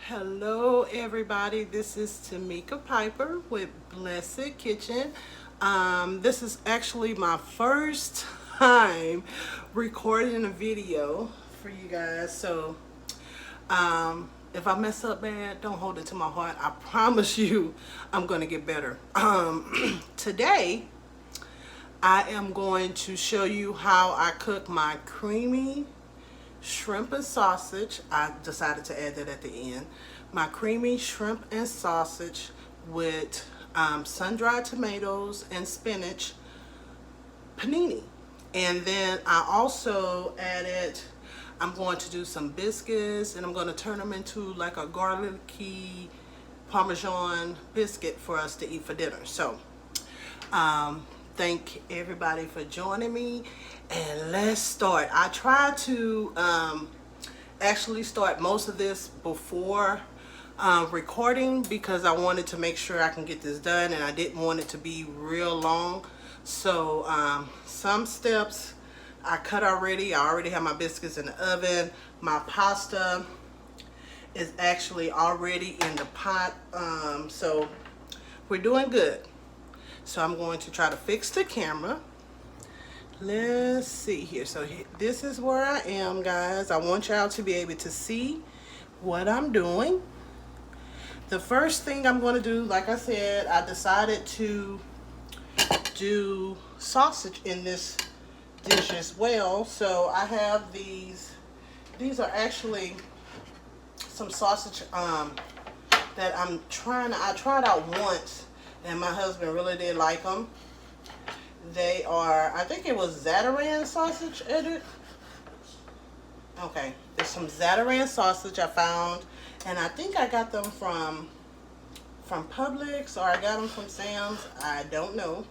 Hello everybody, this is Tamika Piper with Blessed Kitchen. This is actually my first time recording a video for you guys, so if I mess up bad, don't hold it to my heart. I promise you I'm gonna get better. Today I am going to show you how I cook my creamy shrimp and sausage. I decided to add that at the end. My creamy shrimp and sausage with sun-dried tomatoes and spinach panini. And then I also added, I'm going to do some biscuits and I'm going to turn them into like a garlicky Parmesan biscuit for us to eat for dinner. So thank everybody for joining me, and let's start. I tried to actually start most of this before recording because I wanted to make sure I can get this done, and I didn't want it to be real long. So some steps I cut already. I already have my biscuits in the oven. My pasta is actually already in the pot, so we're doing good. So I'm going to try to fix the camera. Let's see here. So this is where I am, guys. I want y'all to be able to see what I'm doing. The first thing I'm going to do, like I said, I decided to do sausage in this dish as well. So I have these. These are actually some sausage that I tried out once, and my husband really did like them. They are, I think it was Zatarain sausage, Edit. Okay, there's some Zatarain sausage I found, and I think I got them from Publix, or I got them from Sam's. I don't know.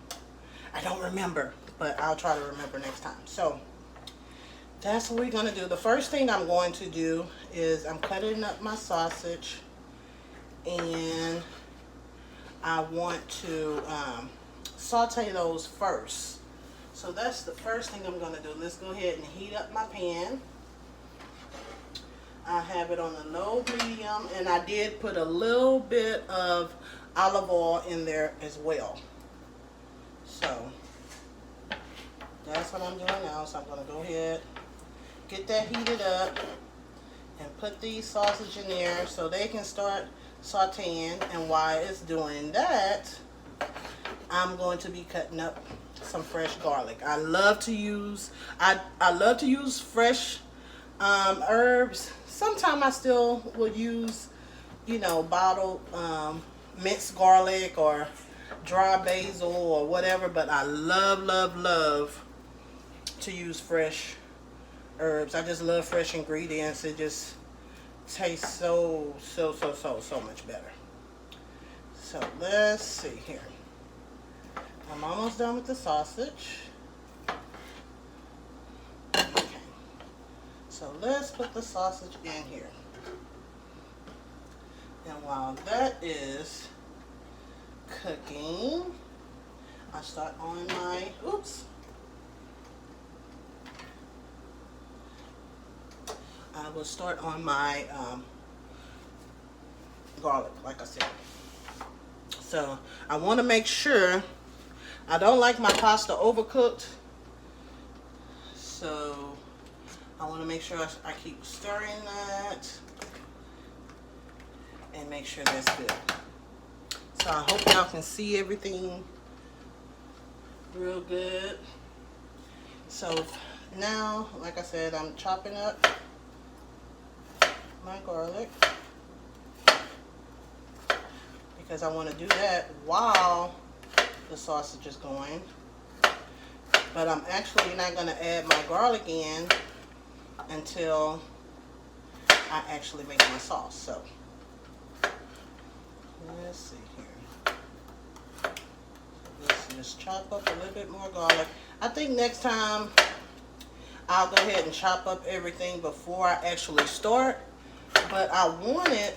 I don't remember, but I'll try to remember next time. So that's what we're going to do. The first thing I'm going to do is I'm cutting up my sausage, and I want to saute those first. So that's the first thing I'm going to do. Let's go ahead and heat up my pan. I have it on a low medium, and I did put a little bit of olive oil in there as well. So that's what I'm doing now. So I'm going to go ahead, get that heated up, and put these sausage in there so they can start sauteing. And while it's doing that, I'm going to be cutting up some fresh garlic. I love to use fresh herbs. Sometimes I still will use, bottled minced garlic or dry basil or whatever, but I love to use fresh herbs. I just love fresh ingredients. It just tastes so much better. So let's see here. I'm almost done with the sausage. Okay. So let's put the sausage in here. And while that is cooking, I start on my, I will start on my garlic, like I said. So I want to make sure, I don't like my pasta overcooked, so I want to make sure I keep stirring that and make sure that's good. So I hope y'all can see everything real good. So now, like I said, I'm chopping up my garlic because I want to do that while the sausage is going. But I'm actually not going to add my garlic in until I actually make my sauce. So let's see here. Let's just chop up a little bit more garlic. I think next time I'll go ahead and chop up everything before I actually start. But I wanted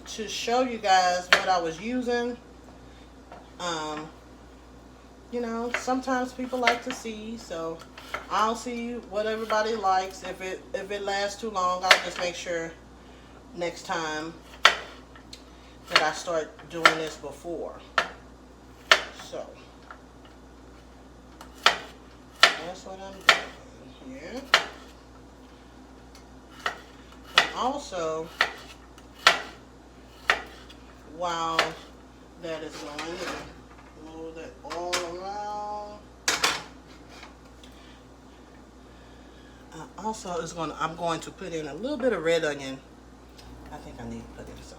to show you guys what I was using. Sometimes people like to see, so I'll see what everybody likes. If it lasts too long, I'll just make sure next time that I start doing this before. So that's what I'm doing here. And also, while that is going, move that all around. Also, I'm going to put in a little bit of red onion. I think I need to put in some.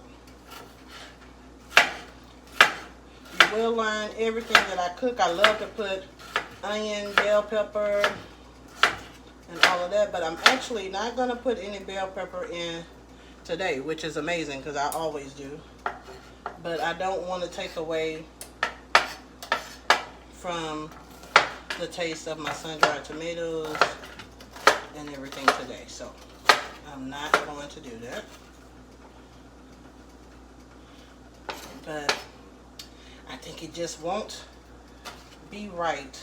You will learn everything that I cook. I love to put onion, bell pepper, and all of that, but I'm actually not going to put any bell pepper in today, which is amazing because I always do. But I don't want to take away from the taste of my sun-dried tomatoes and everything today, so I'm not going to do that. But I think it just won't be right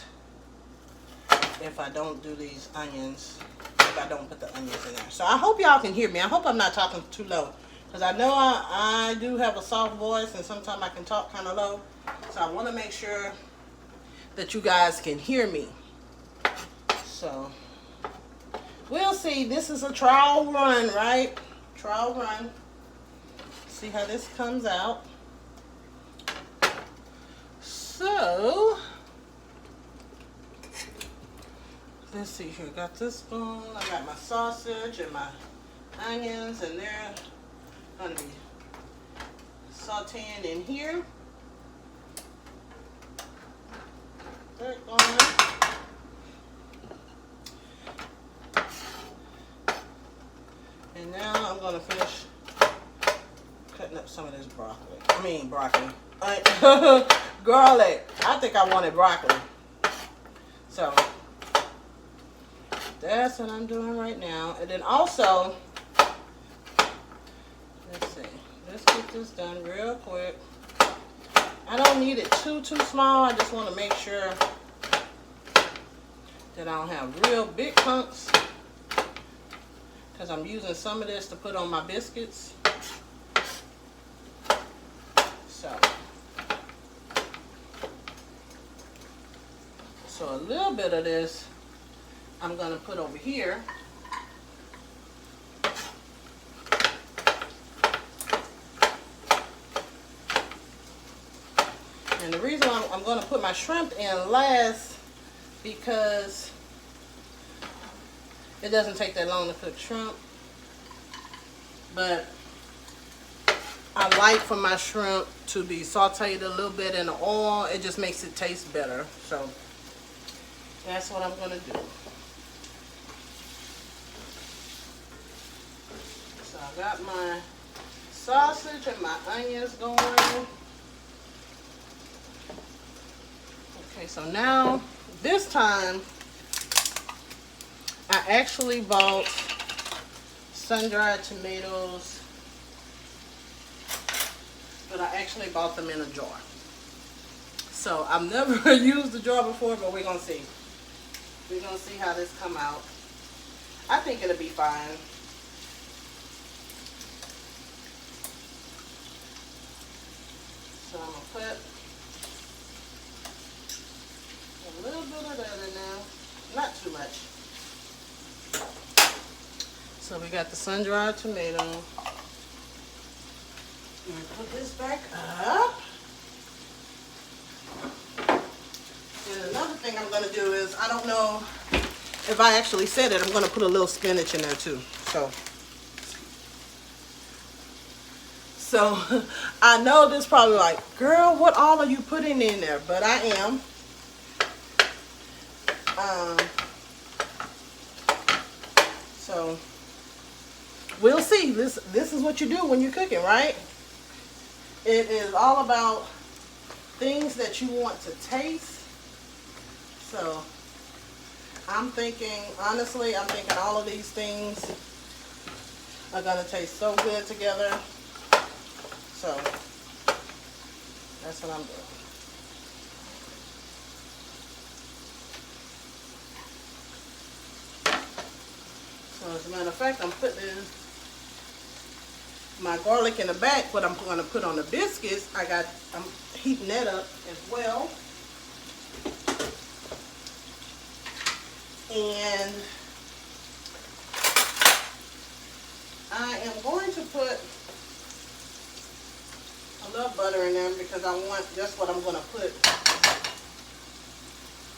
if I don't do these onions, if I don't put the onions in there. So I hope y'all can hear me. I hope I'm not talking too low, because I know I do have a soft voice and sometimes I can talk kind of low. So I want to make sure that you guys can hear me. So we'll see. This is a trial run, right? Trial run. See how this comes out. So let's see here. Got this spoon. I got my sausage and my onions, and they're going to be sauteing in here. They're going. And now I'm going to finish cutting up some of this broccoli. Garlic. I think I wanted broccoli. So that's what I'm doing right now. And then also, let's see. Let's get this done real quick. I don't need it too small. I just want to make sure that I don't have real big chunks, because I'm using some of this to put on my biscuits. So a little bit of this I'm going to put over here. And the reason I'm going to put my shrimp in last, because it doesn't take that long to cook shrimp. But I like for my shrimp to be sauteed a little bit in the oil. It just makes it taste better. So that's what I'm going to do. So I got my sausage and my onions going. Okay, so now this time I actually bought sun-dried tomatoes, but I actually bought them in a jar. So I've never used the jar before, but we're going to see. We're going to see how this come out. I think it'll be fine. So I'm going to put a little bit of that in there. Not too much. So we got the sun-dried tomato. I'm going to put this back up. And another thing I'm going to do is, I don't know if I actually said it, I'm going to put a little spinach in there too. So I know this probably like, girl, what all are you putting in there? But I am. So we'll see. This is what you do when you're cooking, right? It is all about things that you want to taste. So I'm thinking, honestly, I'm thinking all of these things are going to taste so good together. So that's what I'm doing. So as a matter of fact, I'm putting my garlic in the back, what I'm going to put on the biscuits, I'm heating that up as well. And I am going to put a little butter in them because that's what I'm going to put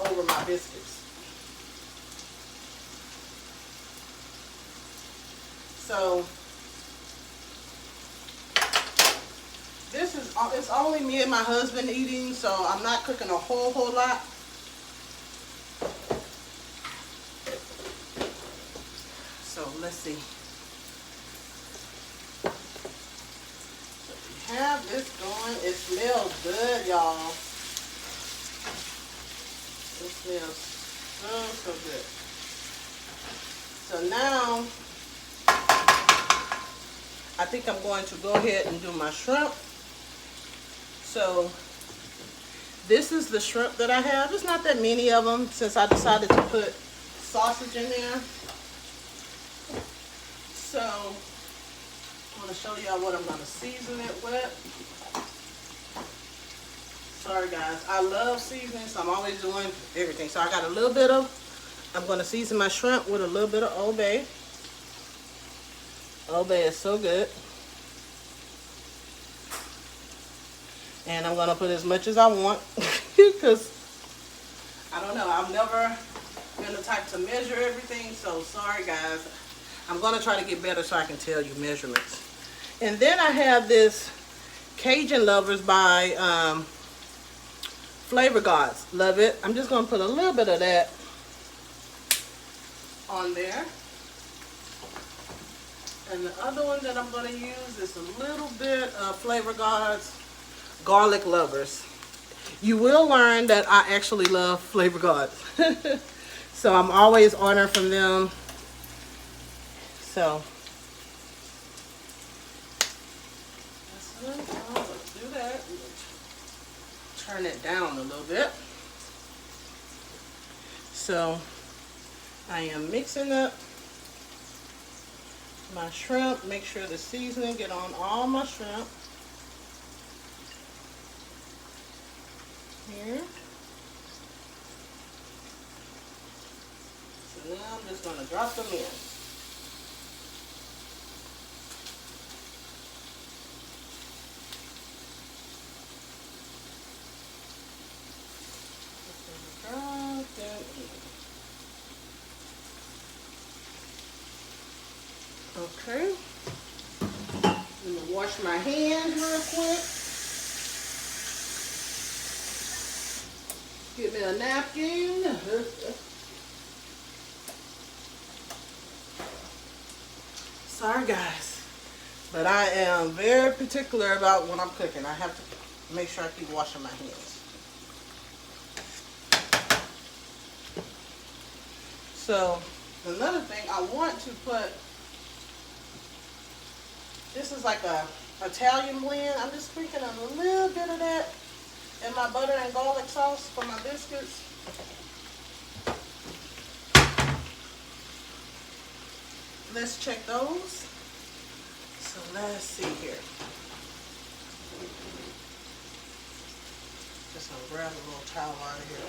over my biscuits. So it's only me and my husband eating, so I'm not cooking a whole lot. So let's see. So we have this going. It smells good, y'all. It smells so good. So now I think I'm going to go ahead and do my shrimp. So this is the shrimp that I have. There's not that many of them since I decided to put sausage in there. So I'm going to show y'all what I'm going to season it with. Sorry guys, I love seasoning, so I'm always doing everything. So I got a little bit of, I'm going to season my shrimp with a little bit of Old Bay. Old Bay is so good. And I'm going to put as much as I want because I don't know, I've never been the type to measure everything, so sorry guys. I'm going to try to get better so I can tell you measurements. And then I have this Cajun Lovers by Flavor Gods. Love it. I'm just going to put a little bit of that on there. And the other one that I'm going to use is a little bit of Flavor Gods Garlic Lovers. You will learn that I actually love Flavor Gods. So I'm always ordering from them. So let's do that. Turn it down a little bit. So I am mixing up my shrimp. Make sure the seasoning get on all my shrimp. Here. So now I'm just going to drop them in. Okay. I'm going to wash my hands real quick. Get me a napkin. Sorry guys, but I am very particular about when I'm cooking. I have to make sure I keep washing my hands. So another thing I want to put, this is like a Italian blend. I'm just sprinkling a little bit of that in my butter and garlic sauce for my biscuits. Let's check those. So let's see here. Just gonna grab a little towel out of here.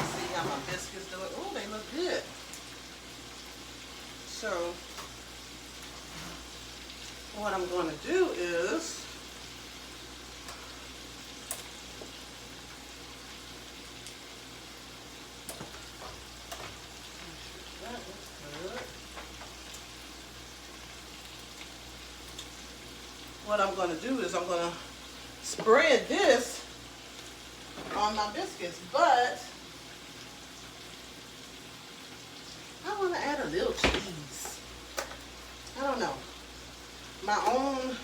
See how my biscuits do it. Oh, they look good. So what I'm going to do is I'm going to spread this on my biscuits, but I want to add a little cheese. I don't know. My own,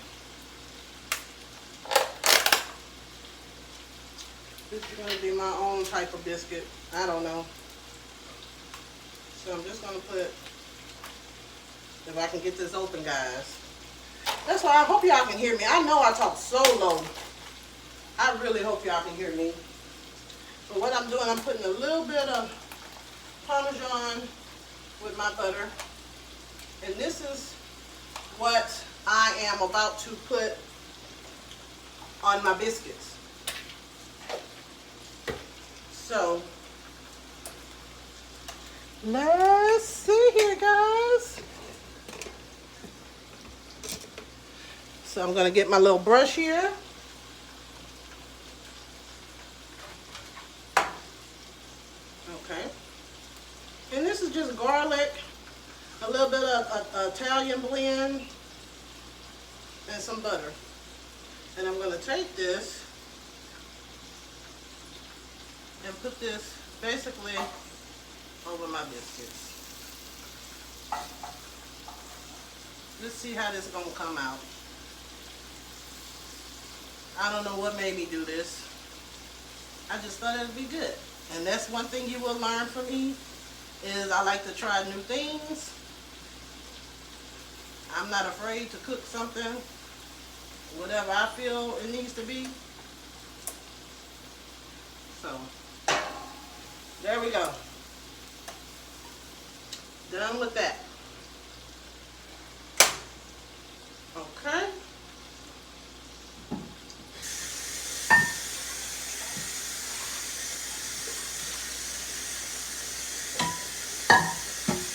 this is going to be my own type of biscuit. I don't know. So I'm just going to put, if I can get this open, guys. That's why I hope y'all can hear me. I know I talk so low. I really hope y'all can hear me. But what I'm doing, I'm putting a little bit of Parmesan with my butter. And this is what I am about to put on my biscuits. So let's see here, guys. So I'm going to get my little brush here. Okay. And this is just garlic, a little bit of Italian blend, and some butter. And I'm going to take this and put this basically over my biscuits. Let's see how this is going to come out. I don't know what made me do this. I just thought it would be good. And that's one thing you will learn from me, is I like to try new things. I'm not afraid to cook something, whatever I feel it needs to be. So, there we go. Done with that. Okay.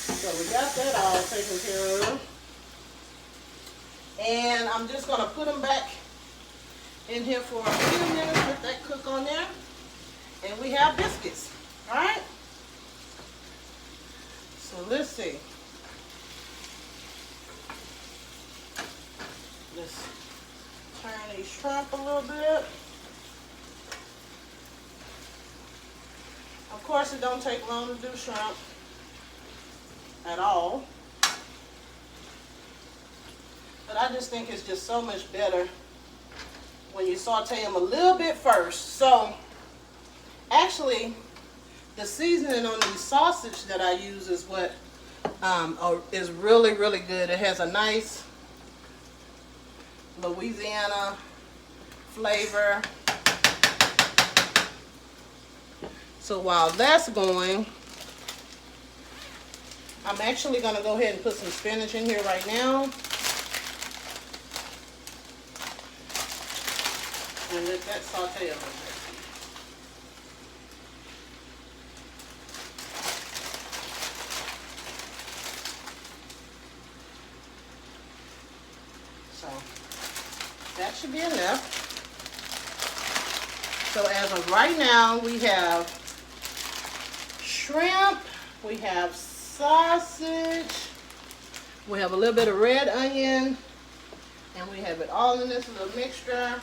So we got that all taken care of. And I'm just going to put them back in here for a few minutes, let that cook on there. And we have biscuits. Alright? So let's see. Let's turn these shrimp a little bit. Of course, it don't take long to do shrimp at all. But I just think it's just so much better when you saute them a little bit first. So, actually, the seasoning on these sausage that I use is what is really, really good. It has a nice Louisiana flavor. So while that's going, I'm actually going to go ahead and put some spinach in here right now. And let that saute a little bit. So that should be enough. So as of right now, we have shrimp, we have sausage, we have a little bit of red onion, and we have it all in this little mixture.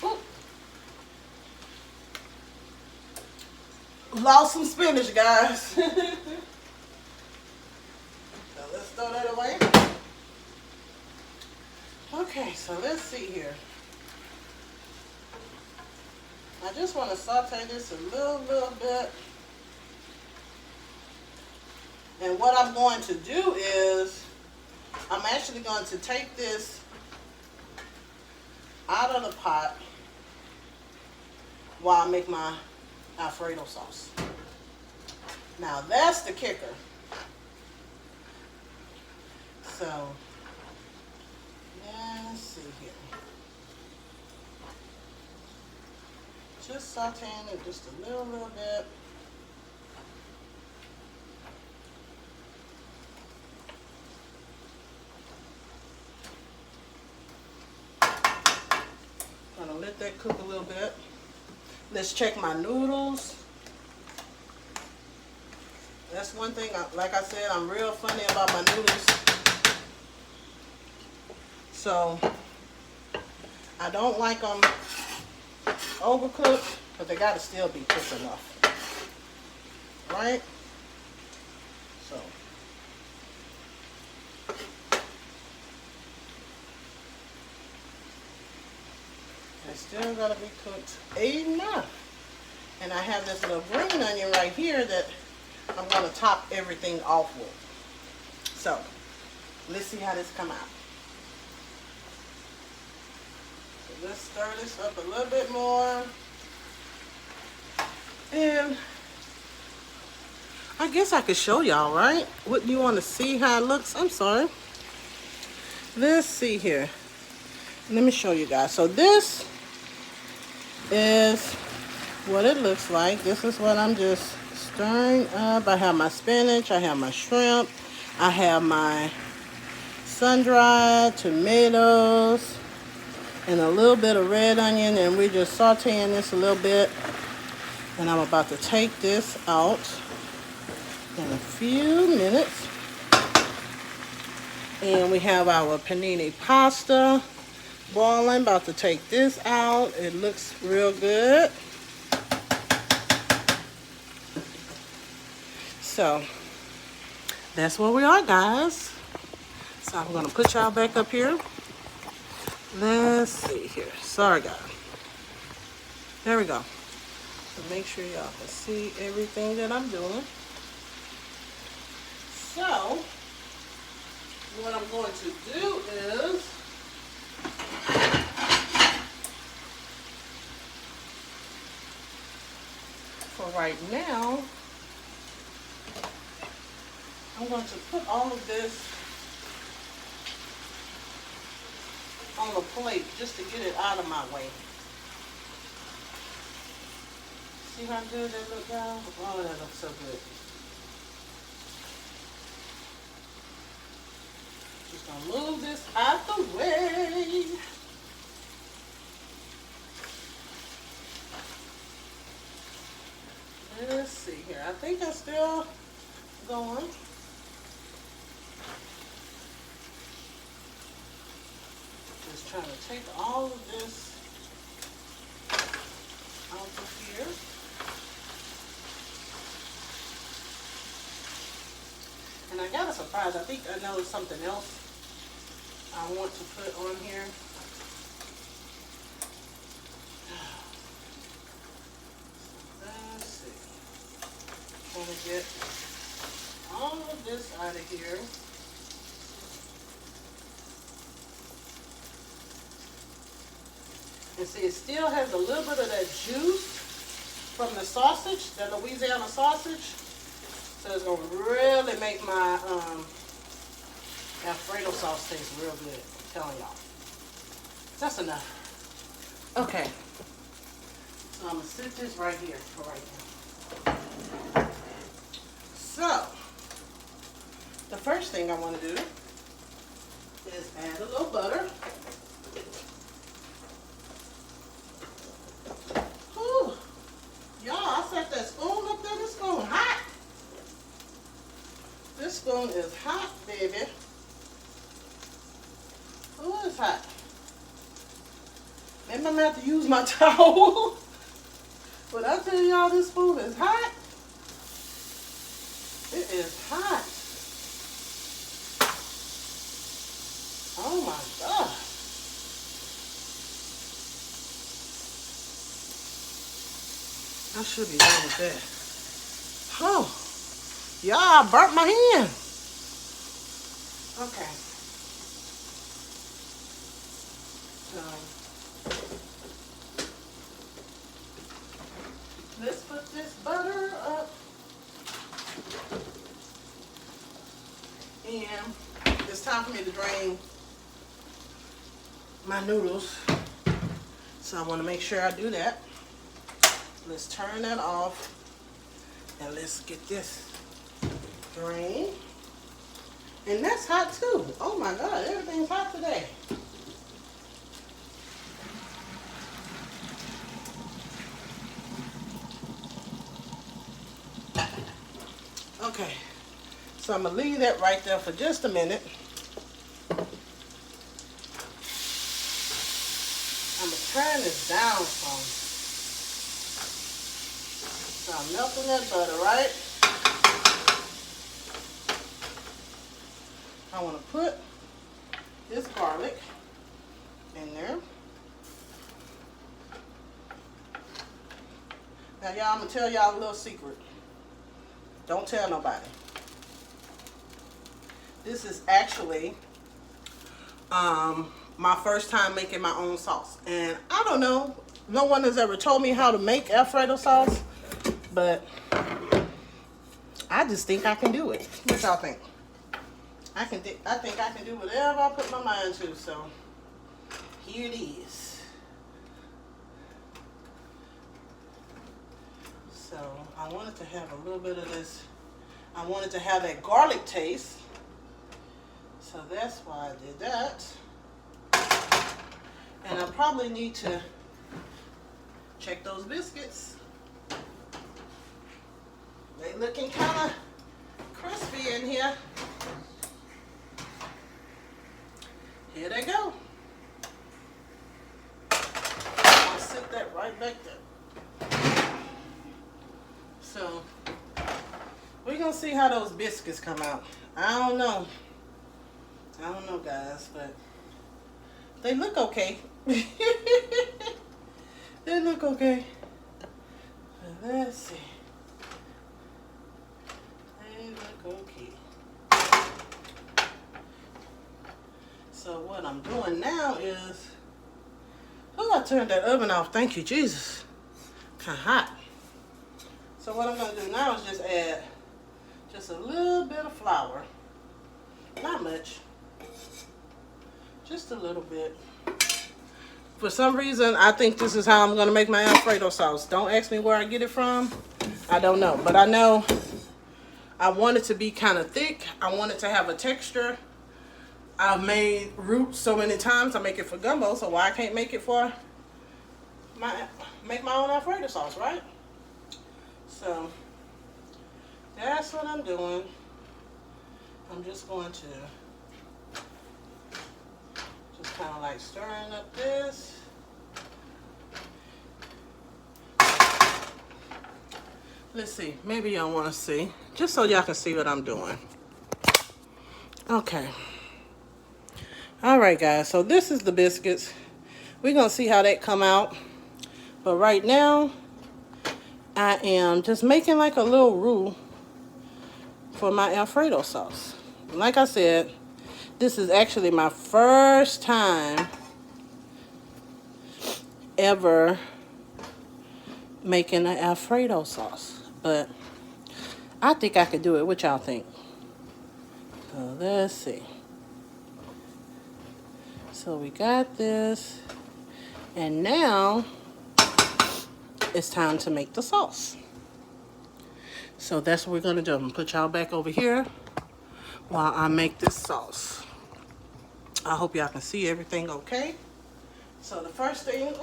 Ooh. Lost some spinach, guys. So let's throw that away. Okay, so let's see here. I just want to saute this a little bit. And what I'm going to do is, I'm actually going to take this out of the pot while I make my Alfredo sauce. Now that's the kicker. So, let's see here. Just sauteing it just a little bit. Gonna let that cook a little bit. Let's check my noodles. That's one thing, like I said, I'm real funny about my noodles. So, I don't like them overcooked, but they gotta still be cooked enough. Right? So. They still gotta be cooked enough. And I have this little green onion right here that I'm gonna top everything off with. So, let's see how this come out. So let's stir this up a little bit more. And I guess I could show y'all, right? Wouldn't you want to see how it looks? I'm sorry. Let's see here. Let me show you guys. So this is what it looks like. This is what I'm just stirring up. I have my spinach, I have my shrimp, I have my sun-dried tomatoes, and a little bit of red onion, and we're just sauteing this a little bit. And I'm about to take this out in a few minutes. And we have our panini pasta boiling. About to take this out. It looks real good. So that's where we are, guys. So I'm gonna put y'all back up here. Let's see here. Sorry, guys. There we go. So make sure y'all can see everything that I'm doing. So what I'm going to do is for right now, I'm going to put all of this on the plate just to get it out of my way. See how good that looks, guys? Oh, that looks so good. Just gonna move this out the way. Let's see here. I think I'm still going. Just trying to take all of this out of here. And I got a surprise. I think I know something else I want to put on here. Let's see. Trying to get all of this out of here. And see, it still has a little bit of that juice from the sausage, that Louisiana sausage. So it's gonna really make my Alfredo sauce taste real good. I'm telling y'all. That's enough. Okay. So I'm gonna sit this right here for right now. So the first thing I want to do is add a little butter. Whew. Y'all, I set that spoon up there. This spoon hot. This spoon is hot, baby. Oh, it's hot. Maybe I'm gonna have to use my towel. But I tell y'all, this spoon is hot. It is hot. Oh my God. I should be done with that. Oh. Yeah, I burnt my hand. Okay. Let's put this butter up. And it's time for me to drain my noodles. So I want to make sure I do that. Let's turn that off. And let's get this drained. And that's hot too. Oh my God, everything's hot today. Okay, so I'm gonna leave that right there for just a minute. I'm gonna turn this down some. So I'm melting that butter, right? I want to put this garlic in there. Now y'all, I'm gonna tell y'all a little secret. Don't tell nobody. This is actually my first time making my own sauce. And I don't know, no one has ever told me how to make Alfredo sauce, but I just think I can do it. What y'all think? I think I can do whatever I put my mind to. So here it is. So I wanted to have a little bit of this. I wanted to have that garlic taste. So that's why I did that. And I probably need to check those biscuits. They looking kind of crispy in here. Here they go. I'll sit that right back there. So we're gonna see how those biscuits come out. I don't know, guys, but they look okay. They look okay. Let's see. They look okay. So what I'm doing now is, oh, I turned that oven off. Thank you, Jesus. Kind of hot. So what I'm gonna do now is just add just a little bit of flour. Not much. Just a little bit. For some reason, I think this is how I'm going to make my Alfredo sauce. Don't ask me where I get it from. I don't know. But I know I want it to be kind of thick. I want it to have a texture. I've made roots so many times. I make it for gumbo, so why I can't make it for make my own Alfredo sauce, right? So that's what I'm doing. I'm just going to kind of like stirring up this. Let's see, maybe y'all want to see, just so y'all can see what I'm doing. Okay. All right, guys, so this is the biscuits. We're gonna see how that come out. But right now, I am just making like a little roux for my Alfredo sauce. Like I said, this is actually my first time ever making an Alfredo sauce, but I think I could do it. What y'all think? So let's see. So we got this, and now it's time to make the sauce. So that's what we're gonna do. I'm gonna put y'all back over here while I make this sauce. I hope y'all can see everything okay. So the first thing I'm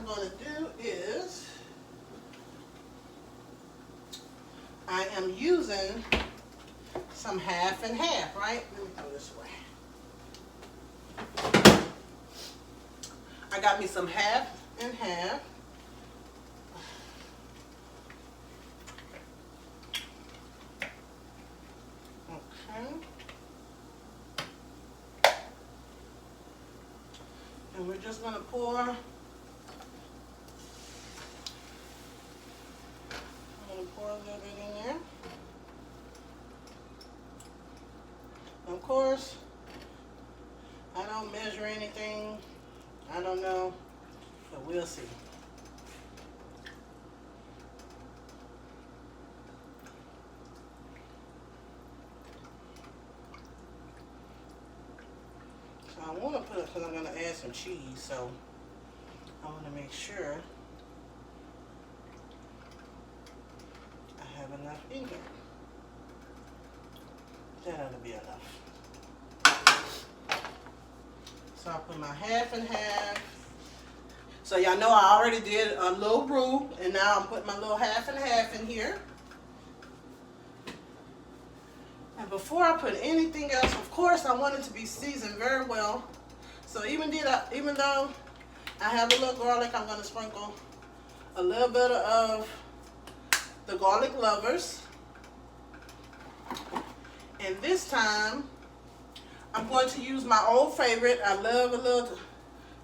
going to do is I am using some half and half, right? Let me go this way. I got me some half and half. Okay. And we're just going to pour, I'm going to pour a little bit in there. Of course, I don't measure anything. I don't know, but we'll see. I want to put it because I'm going to add some cheese, so I want to make sure I have enough in here. That ought to be enough. So I'll put my half and half. So y'all know I already did a little roux, and now I'm putting my little half and half in here. And before I put anything else, of course, I want it to be seasoned very well. So even though I have a little garlic, I'm going to sprinkle a little bit of the garlic lovers. And this time, I'm going to use my old favorite. I love a little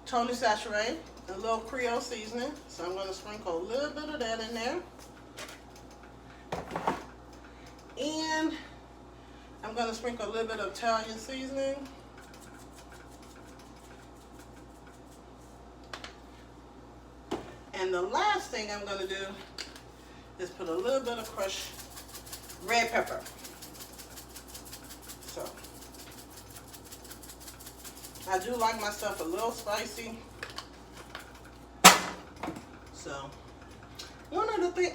Tony Sachet, a little Creole seasoning. So I'm going to sprinkle a little bit of that in there. And I'm going to sprinkle a little bit of Italian seasoning. And the last thing I'm going to do Just put a little bit of crushed red pepper. So I do like my stuff a little spicy. So one of the things,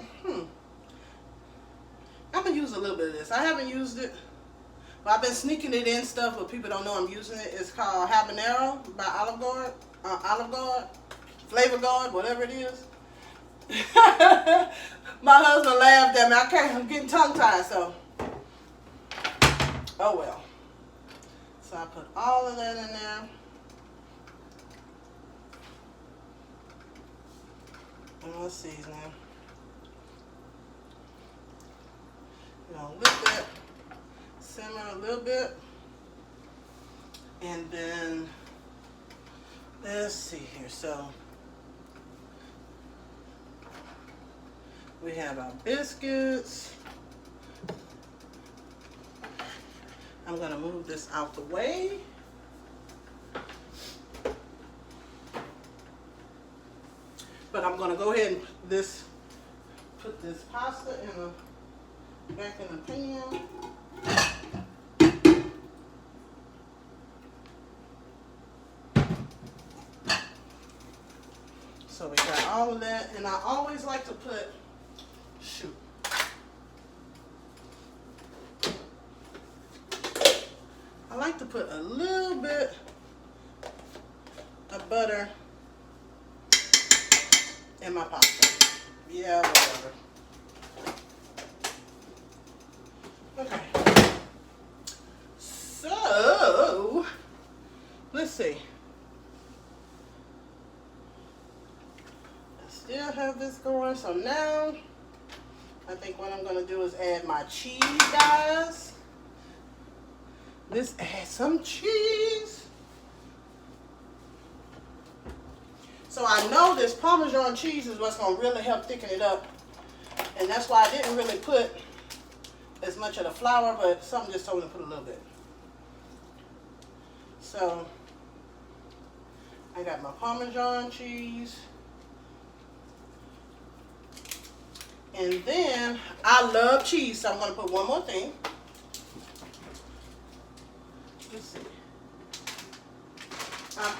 I'm gonna use a little bit of this. I haven't used it, but I've been sneaking it in stuff, but people don't know I'm using it. It's called habanero by Olive Garden, Flavor Guard, whatever it is. My husband laughed at me. I'm getting tongue tied, so oh well. So I put all of that in there. And let's seasoning. Let that simmer a little bit. And then let's see here. So we have our biscuits. I'm going to move this out the way. But I'm going to go ahead and put this pasta back in the pan. So we got all of that, and I always like to put, I like to put a little bit of butter in my pasta. Yeah, whatever. Okay. So, let's see. I still have this going. So now, I think what I'm going to do is add my cheese, guys. Let's add some cheese. So I know this Parmesan cheese is what's going to really help thicken it up. And that's why I didn't really put as much of the flour, but something just told me to put a little bit. So I got my Parmesan cheese. And then I love cheese, so I'm going to put one more thing. Let's see. I'm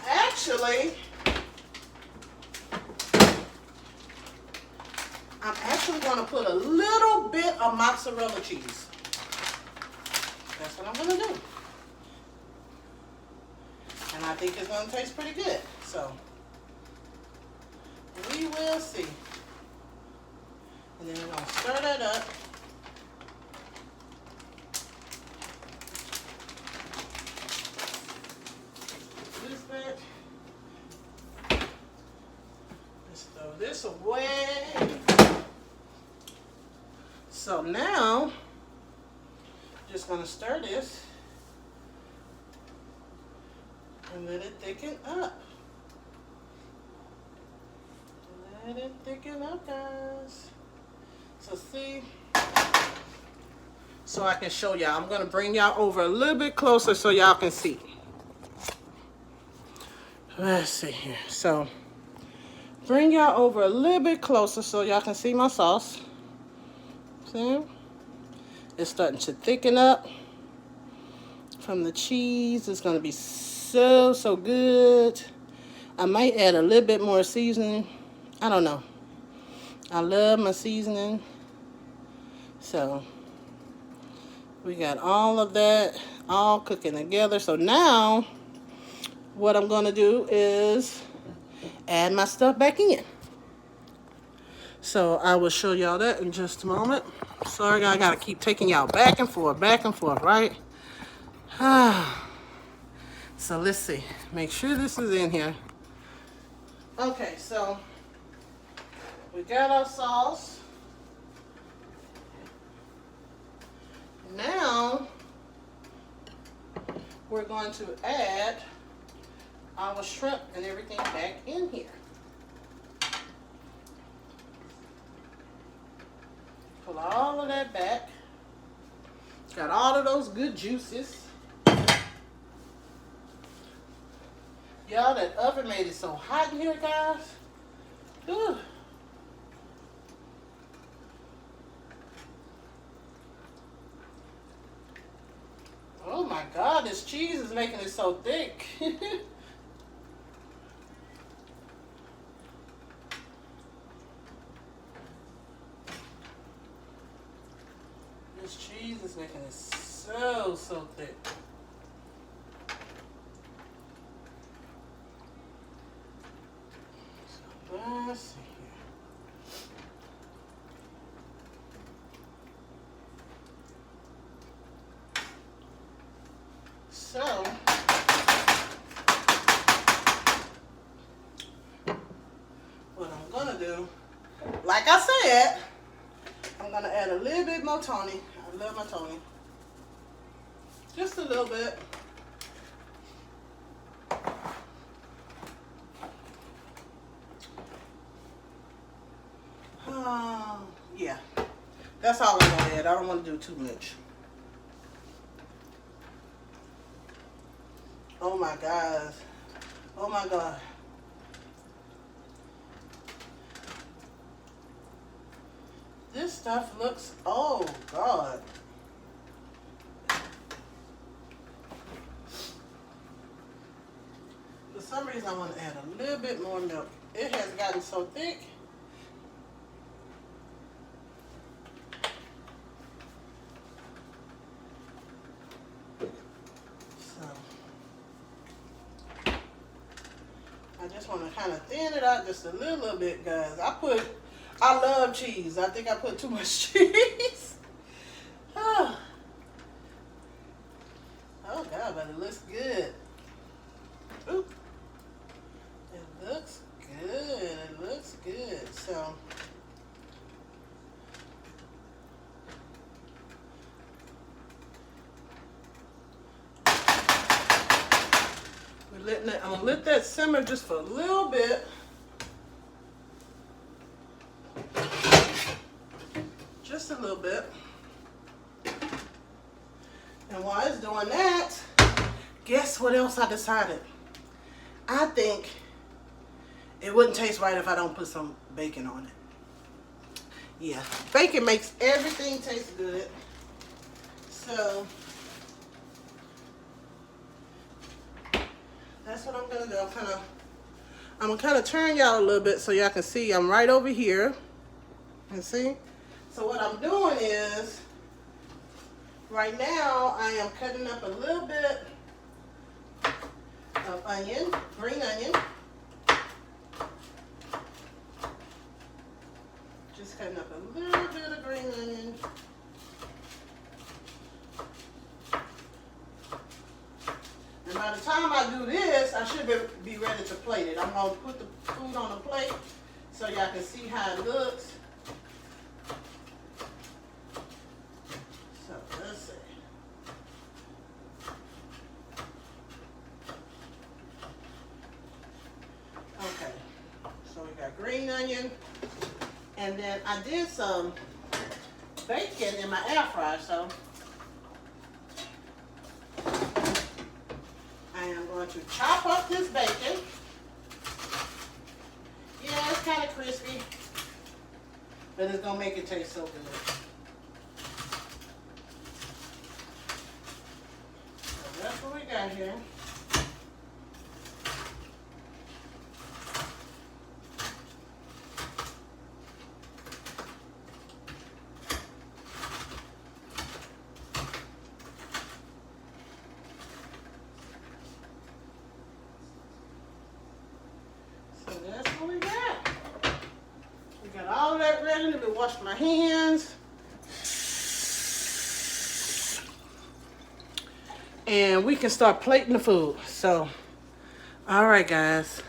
actually going to put a little bit of mozzarella cheese. That's what I'm going to do. And I think it's going to taste pretty good. So we will see. And then we're going to stir that up. This bit. Let's throw this away. So now, just going to stir this and let it thicken up. Let it thicken up, guys. So see, so I can show y'all. I'm going to bring y'all over a little bit closer so y'all can see. Let's see here. So bring y'all over a little bit closer so y'all can see my sauce. See? It's starting to thicken up from the cheese. It's going to be so good. I might add a little bit more seasoning. I don't know. I love my seasoning. So we got all of that all cooking together. So now what I'm going to do is add my stuff back in. So I will show y'all that in just a moment. Sorry, I got to keep taking y'all back and forth, right? So let's see. Make sure this is in here. Okay, so we got our sauce. Now we're going to add our shrimp and everything back in here. Pull all of that back. Got all of those good juices. Y'all, that oven made it so hot in here, guys. Ooh. this cheese is making it so thick. This cheese is making it so thick. So let's see here. So what I'm gonna do, like I said, I'm gonna add a little bit more Tony. I love my Tony. Just a little bit. Yeah, that's all I'm gonna add. I don't want to do too much. Oh my God. Oh my God. This stuff looks, oh God. For some reason I want to add a little bit more milk. It has gotten so thick. So I just want to kind of thin it out just a little bit, guys. I love cheese. I think I put too much cheese. Oh God, but it looks good. Ooh. It looks good. It looks good. So I'm gonna let that simmer just for a little bit. Just a little bit. And while it's doing that, guess what else I decided? I think it wouldn't taste right if I don't put some bacon on it. Yeah, bacon makes everything taste good. So that's what I'm gonna do. I'm gonna kind of turn y'all a little bit so y'all can see I'm right over here. And see? So what I'm doing is, right now I am cutting up a little bit of onion, green onion. Just cutting up a little bit of green onion. And by the time I do this, I should be ready to plate it. I'm going to put the food on a plate so y'all can see how it looks. So let's see. Okay, so we got green onion. And then I did some bacon in my air fryer, so I am going to chop up this bacon. Yeah, it's kind of crispy, but it's going to make it taste so good. So that's what we got here. That's what we got. We got all of that ready. Let me wash my hands. And we can start plating the food. So, all right, guys.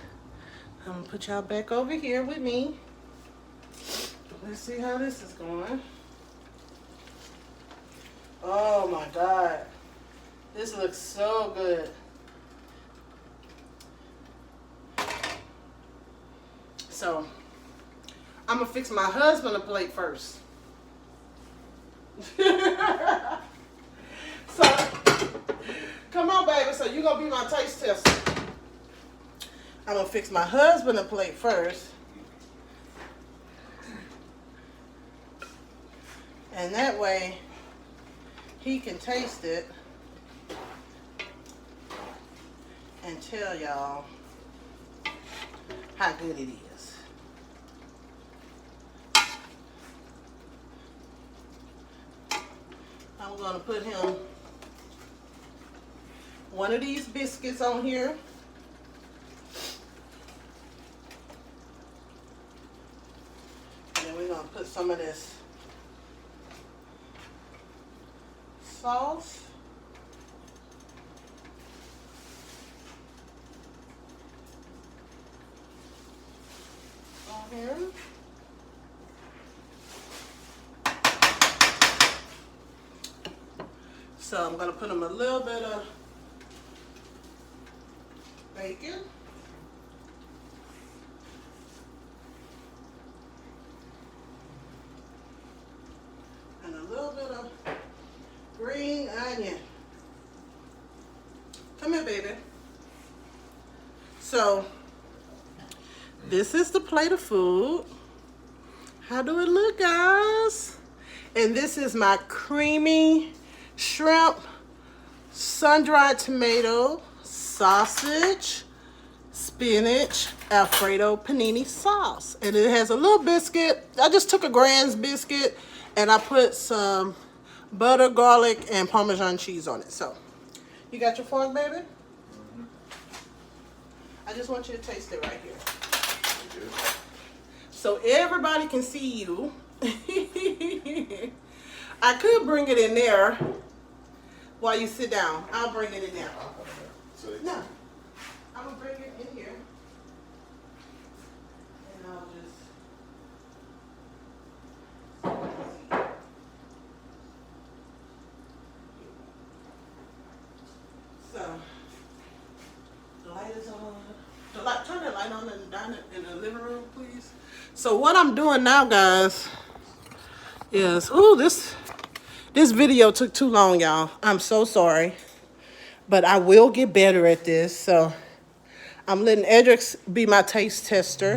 I'm going to put y'all back over here with me. Let's see how this is going. Oh, my God. This looks so good. So, I'm going to fix my husband a plate first. So, come on, baby. So, you're going to be my taste tester. I'm going to fix my husband a plate first. And that way, he can taste it. and tell y'all how good it is. I'm gonna put him one of these biscuits on here. And then we're gonna put some of this sauce. On here. So I'm gonna put him a little bit of bacon. And a little bit of green onion. Come here, baby. So, this is the plate of food. How do it look, guys? And this is my creamy shrimp, sun-dried tomato, sausage, spinach, Alfredo panini sauce. And it has a little biscuit. I just took a Grand's biscuit and I put some butter, garlic, and Parmesan cheese on it. So, you got your fork, baby? Mm-hmm. I just want you to taste it right here. So everybody can see you. I could bring it in there while you sit down. I'll bring it in there. No, I'm gonna bring it in here. And I'll just... So, the light is on. Turn the light on in the living room, please. So what I'm doing now, guys, is this video took too long, y'all. I'm so sorry, but I will get better at this. So I'm letting Edric be my taste tester,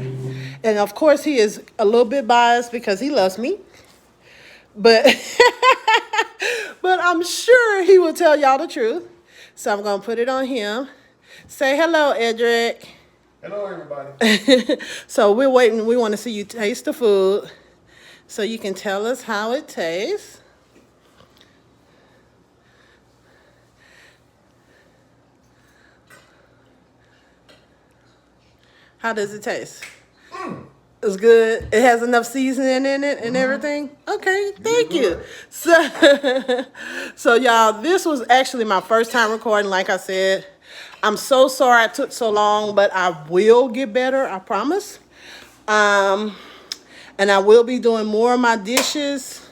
and of course he is a little bit biased because he loves me, but but I'm sure he will tell y'all the truth. So I'm gonna put it on him. Say hello, Edric. Hello, everybody. So we're waiting. We want to see you taste the food so you can tell us how it tastes. How does it taste? It's good. It has enough seasoning in it and everything. Okay, thank you. So y'all, this was actually my first time recording, like I said. I'm so sorry it took so long, but I will get better, I promise. And I will be doing more of my dishes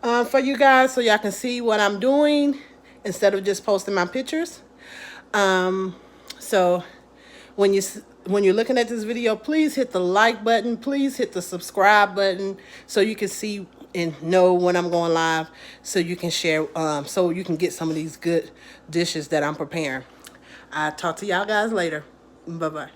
for you guys so y'all can see what I'm doing instead of just posting my pictures. So when you're looking at this video, please hit the like button. Please hit the subscribe button so you can see and know when I'm going live, so you can share, so you can get some of these good dishes that I'm preparing. I'll talk to y'all guys later. Bye-bye.